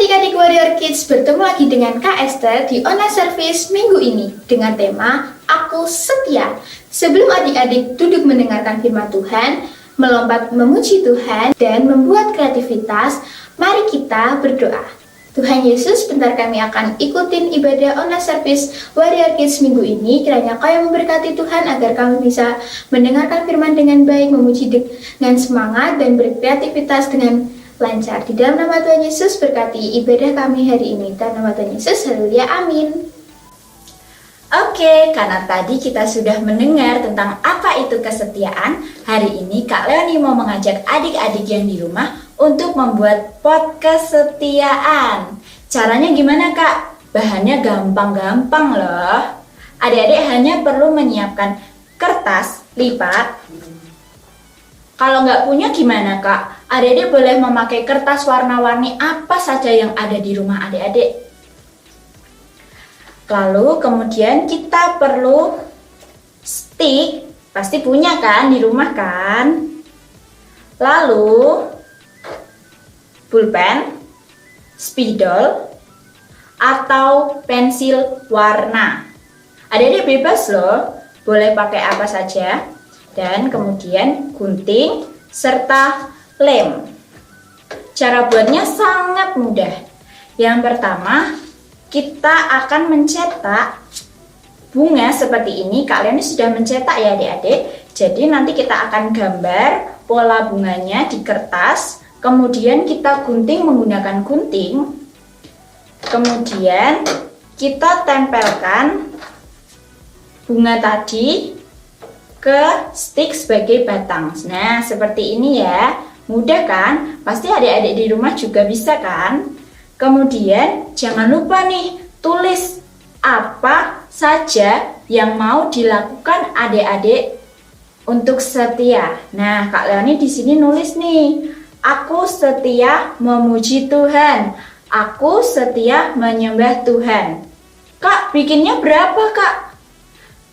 adik-adik Warrior Kids, bertemu lagi dengan Kak Esther di online service minggu ini dengan tema Aku Setia. Sebelum adik-adik duduk mendengarkan firman Tuhan, melompat memuji Tuhan, dan membuat kreativitas, mari kita berdoa. Tuhan Yesus, bentar kami akan ikutin ibadah online service Warrior Kids minggu ini. Kiranya Kau yang memberkati Tuhan agar kami bisa mendengarkan firman dengan baik, memuji dengan semangat, dan berkreativitas dengan lancar. Di dalam nama Tuhan Yesus, berkati ibadah kami hari ini. Dalam nama Tuhan Yesus, haleluya, amin. Oke, karena tadi kita sudah mendengar tentang apa itu kesetiaan, hari ini Kak Leoni mau mengajak adik-adik yang di rumah untuk membuat pot kesetiaan. Caranya gimana Kak? Bahannya gampang-gampang loh. Adik-adik hanya perlu menyiapkan kertas lipat. Kalau nggak punya gimana Kak? Adik-adik boleh memakai kertas warna-warni apa saja yang ada di rumah adik-adik. Lalu kemudian kita perlu stick, pasti punya kan di rumah kan? Lalu pulpen, spidol, atau pensil warna. Adik-adik bebas loh, boleh pakai apa saja. Dan kemudian gunting serta lem. Cara buatnya sangat mudah. Yang pertama, kita akan mencetak bunga seperti ini. Kak Leoni sudah mencetak ya adik-adik. Jadi nanti kita akan gambar pola bunganya di kertas. Kemudian kita gunting menggunakan gunting. Kemudian kita tempelkan bunga tadi ke stick sebagai batang. Nah, seperti ini ya. Mudah kan? Pasti adik-adik di rumah juga bisa kan? Kemudian jangan lupa nih, tulis apa saja yang mau dilakukan adik-adik untuk setia. Nah, Kak Leoni di sini nulis nih, aku setia memuji Tuhan. Aku setia menyembah Tuhan. Kak, bikinnya berapa Kak?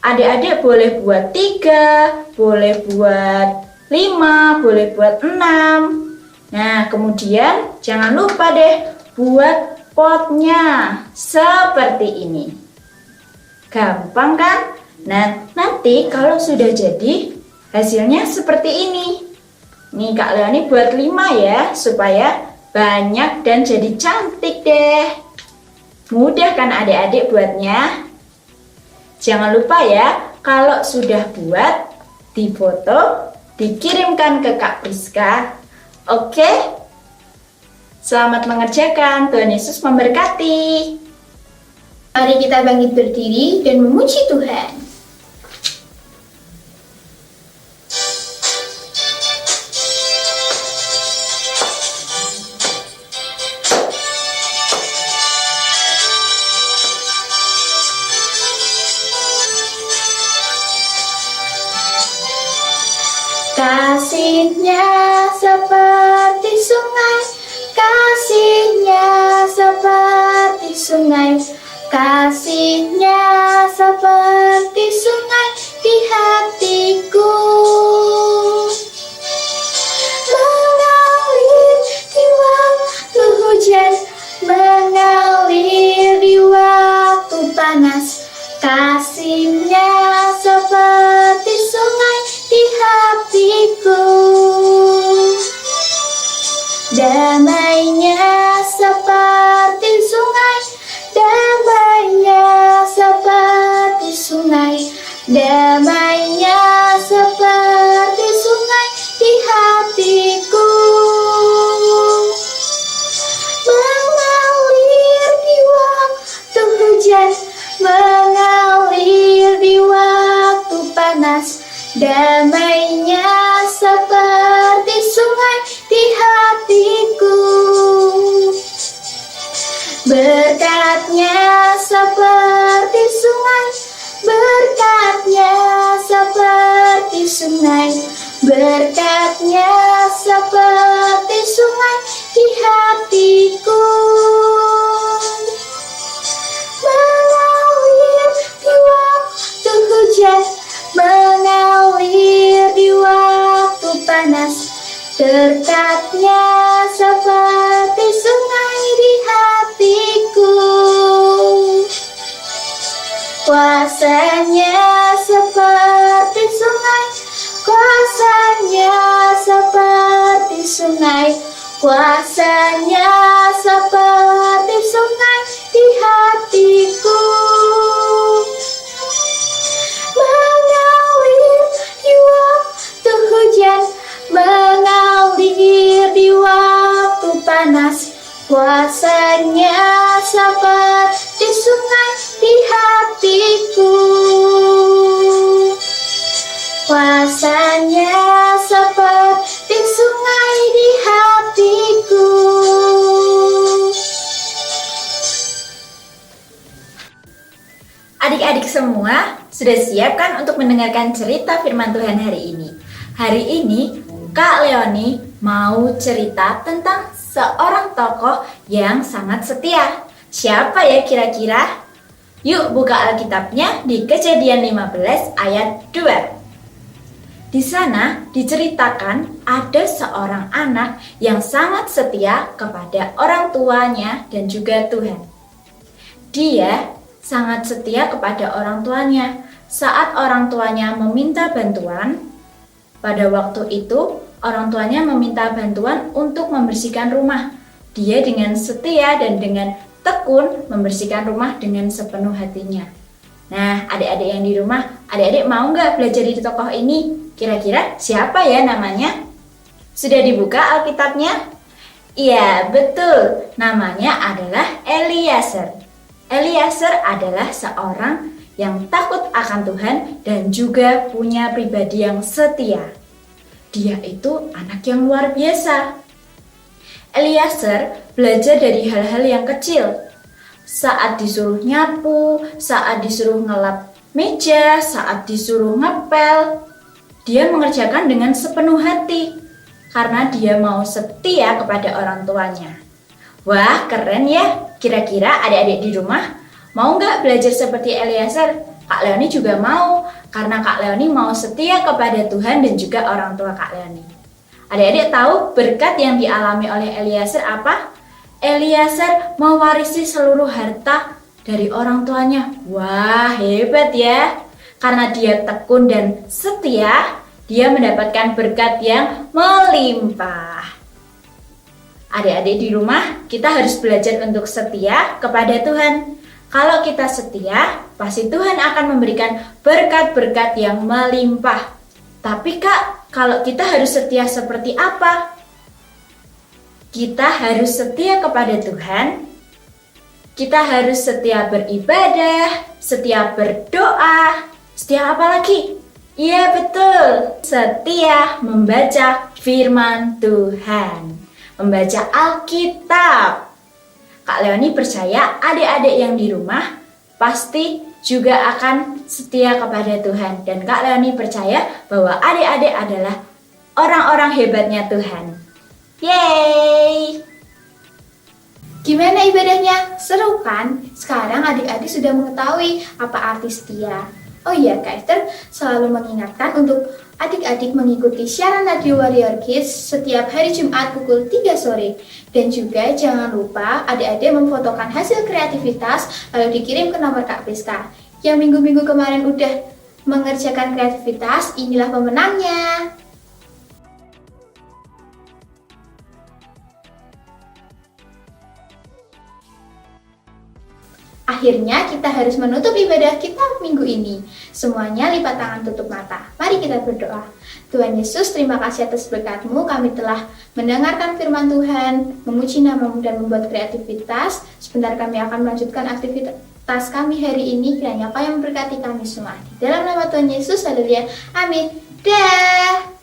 Adik-adik boleh buat 3, boleh buat 5, boleh buat 6. Nah, kemudian jangan lupa deh buat potnya seperti ini. Gampang kan? Nah, nanti kalau sudah jadi hasilnya seperti ini. Nih Kak Leoni buat 5 ya, supaya banyak dan jadi cantik deh. Mudah kan adik-adik buatnya? Jangan lupa ya, kalau sudah buat, difoto, dikirimkan ke Kak Priska. Oke? Selamat mengerjakan, Tuhan Yesus memberkati. Mari kita bangkit berdiri dan memuji Tuhan. Kasih-Nya seperti sungai, kasih-Nya seperti sungai, kasih-Nya seperti sungai di hatiku. Mengalir di waktu hujan, mengalir di waktu panas, kasih-Nya seperti sungai di hatiku. Damainya seperti sungai, damainya seperti sungai, damainya seperti sungai di hatiku. Mengalir di waktu hujan, mengalir di waktu panas, damainya seperti sungai di hatiku. Berkatnya seperti sungai, berkatnya seperti sungai, berkatnya seperti sungai di hatiku. Mengalir di waktu hujan, mengalir di waktu panas, berkatnya seperti sungai di hatiku. Kuasanya seperti sungai di hatiku, mengalir di waktu hujan, mengalir di waktu panas. Kuasanya seperti sungai di hatiku, kuasanya seperti sungai di hatiku. Adik-adik semua, sudah siap kan untuk mendengarkan cerita firman Tuhan hari ini? Hari ini, Kak Leoni mau cerita tentang seorang tokoh yang sangat setia. Siapa ya kira-kira? Yuk buka Alkitabnya di Kejadian 15 ayat 2. Di sana diceritakan ada seorang anak yang sangat setia kepada orang tuanya dan juga Tuhan. Dia sangat setia kepada orang tuanya. Saat orang tuanya meminta bantuan, pada waktu itu orang tuanya meminta bantuan untuk membersihkan rumah. Dia dengan setia dan dengan tekun membersihkan rumah dengan sepenuh hatinya. Nah, adik-adik yang di rumah, adik-adik mau nggak belajar di tokoh ini? Kira-kira siapa ya namanya? Sudah dibuka Alkitabnya? Iya, betul. Namanya adalah Eliezer. Eliezer adalah seorang yang takut akan Tuhan dan juga punya pribadi yang setia. Dia itu anak yang luar biasa. Eliezer belajar dari hal-hal yang kecil. Saat disuruh nyapu, saat disuruh ngelap meja, saat disuruh ngepel, dia mengerjakan dengan sepenuh hati karena dia mau setia kepada orang tuanya. Wah, keren ya. Kira-kira adik-adik di rumah mau nggak belajar seperti Eliezer? Kak Leoni juga mau, karena Kak Leoni mau setia kepada Tuhan dan juga orang tua Kak Leoni. Adik-adik tahu berkat yang dialami oleh Eliezer apa? Eliezer mewarisi seluruh harta dari orang tuanya. Wah, hebat ya. Karena dia tekun dan setia, dia mendapatkan berkat yang melimpah. Adik-adik di rumah, kita harus belajar untuk setia kepada Tuhan. Kalau kita setia, pasti Tuhan akan memberikan berkat-berkat yang melimpah. Tapi Kak, kalau kita harus setia seperti apa? Kita harus setia kepada Tuhan. Kita harus setia beribadah, setia berdoa, setia apa lagi? Iya betul, setia membaca firman Tuhan, membaca Alkitab. Kak Leoni percaya adik-adik yang di rumah pasti juga akan setia kepada Tuhan. Dan Kak Leoni percaya bahwa adik-adik adalah orang-orang hebatnya Tuhan. Yeay! Gimana ibadahnya? Seru kan? Sekarang adik-adik sudah mengetahui apa arti setia. Oh iya, Kak Esther selalu mengingatkan untuk adik-adik mengikuti siaran Radio Warrior Kids setiap hari Jumat pukul 3 sore. Dan juga jangan lupa adik-adik memfotokan hasil kreativitas lalu dikirim ke nomor Kak Priska. Yang minggu-minggu kemarin udah mengerjakan kreativitas, inilah pemenangnya. Akhirnya kita harus menutup ibadah kita minggu ini. Semuanya lipat tangan tutup mata. Mari kita berdoa. Tuhan Yesus, terima kasih atas berkat-Mu. Kami telah mendengarkan firman Tuhan, memuji nama-Mu dan membuat kreativitas. Sebentar kami akan melanjutkan aktivitas kami hari ini. Kiranya Kau yang memberkati kami semua. Di dalam nama Tuhan Yesus, haleluya. Amin. Dah.